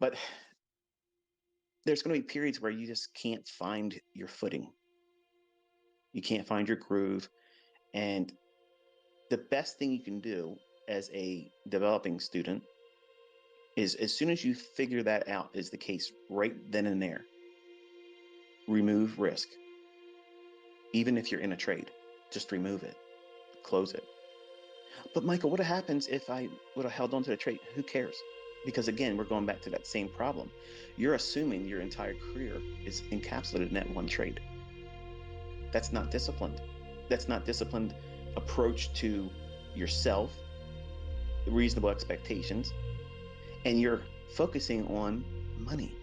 But there's going to be periods where you just can't find your footing. You can't find your groove. And the best thing you can do as a developing student is, as soon as you figure that out is the case right then and there, remove risk. Even if you're in a trade, just remove it, close it. But Michael, what happens if I would have held on to the trade? Who cares? Because again, we're going back to that same problem. You're assuming your entire career is encapsulated in that one trade. That's not disciplined. That's not disciplined approach to yourself, reasonable expectations, and you're focusing on money,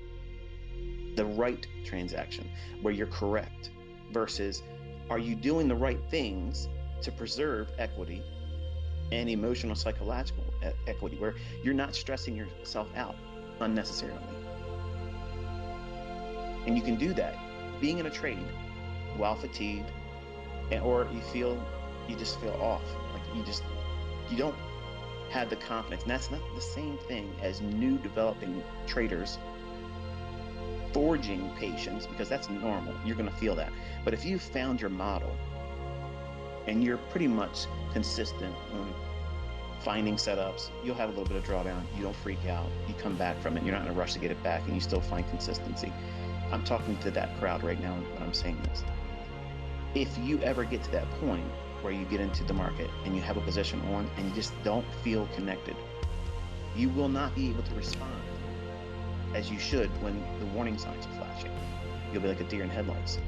the right transaction where you're correct versus are you doing the right things to preserve equity and emotional psychological equity where you're not stressing yourself out unnecessarily. And you can do that being in a trade while fatigued, or you just feel off, like you don't have the confidence. And that's not the same thing as new developing traders forging patience, because that's normal. You're going to feel that. But if you found your model and you're pretty much consistent on finding setups, you'll have a little bit of drawdown. You don't freak out. You come back from it. You're not in a rush to get it back, and you still find consistency. I'm talking to that crowd right now when I'm saying this. If you ever get to that point where you get into the market and you have a position on and you just don't feel connected, you will not be able to respond as you should when the warning signs are flashing. You'll be like a deer in headlights,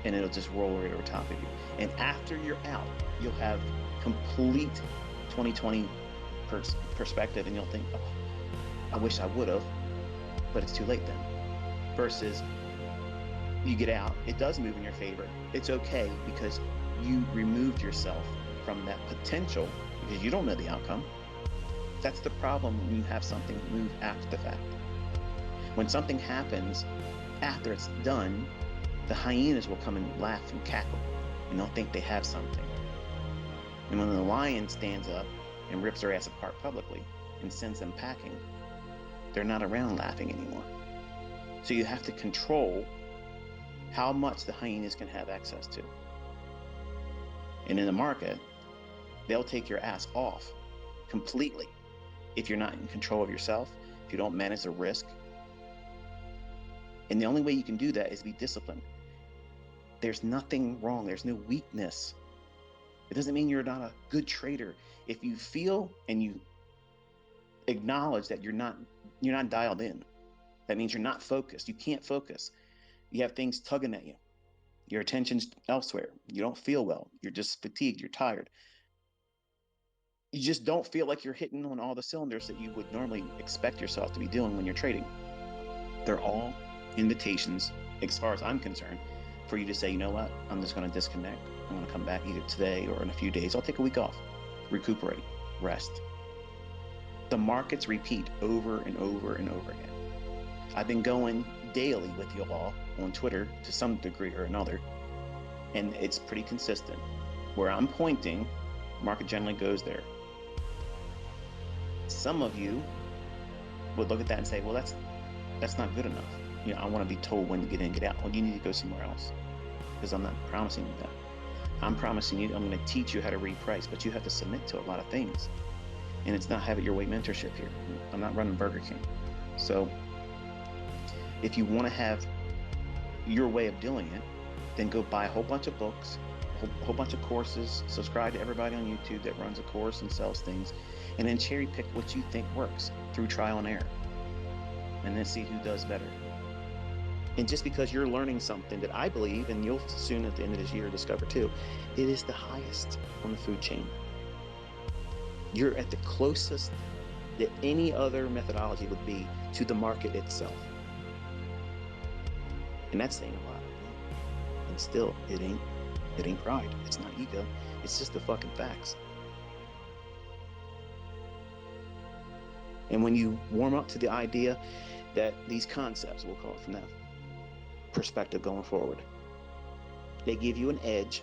and it'll just roll right over top of you. And after you're out, you'll have complete 2020 perspective, and you'll think, oh, I wish I would have, but it's too late then. Versus you get out, it does move in your favor. It's okay because you removed yourself from that potential because you don't know the outcome. That's the problem when you have something move after the fact. When something happens after it's done, the hyenas will come and laugh and cackle, and they'll think they have something. And when the lion stands up and rips their ass apart publicly and sends them packing, they're not around laughing anymore. So you have to control how much the hyenas can have access to. And in the market, they'll take your ass off completely if you're not in control of yourself, if you don't manage the risk. And the only way you can do that is be disciplined. There's nothing wrong. There's no weakness. It doesn't mean you're not a good trader. If you feel and you acknowledge that you're not dialed in, that means you're not focused. You can't focus. You have things tugging at you. Your attention's elsewhere. You don't feel well. You're just fatigued. You're tired. You just don't feel like you're hitting on all the cylinders that you would normally expect yourself to be doing when you're trading. They're all invitations, as far as I'm concerned, for you to say, you know what, I'm just going to disconnect. I'm going to come back either today or in a few days. I'll take a week off, recuperate, rest. The markets repeat over and over and over again. I've been going daily with you all on Twitter to some degree or another, and it's pretty consistent. Where I'm pointing, market generally goes there. Some of you would look at that and say, well, that's not good enough. You know, I want to be told when to get in, get out. Well, you need to go somewhere else, because I'm not promising you that. I'm promising you, I'm going to teach you how to reprice, but you have to submit to a lot of things. And it's not have it your way mentorship here. I'm not running Burger King. So if you want to have your way of doing it, then go buy a whole bunch of books, a whole bunch of courses, subscribe to everybody on YouTube that runs a course and sells things, and then cherry pick what you think works through trial and error, and then see who does better. And just because you're learning something that I believe, and you'll soon at the end of this year discover too, it is the highest on the food chain. You're at the closest that any other methodology would be to the market itself. And that's saying a lot. And still, it ain't pride. It's not ego. It's just the fucking facts. And when you warm up to the idea that these concepts, we'll call it from that perspective going forward, they give you an edge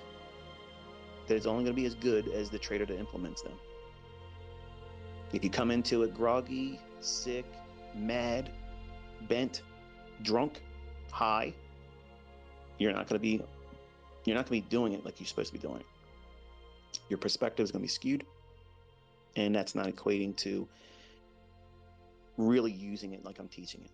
that is only going to be as good as the trader that implements them. If you come into it groggy, sick, mad, bent, drunk, high, you're not going to be doing it like you're supposed to be doing it. Your perspective is going to be skewed, and that's not equating to really using it like I'm teaching it.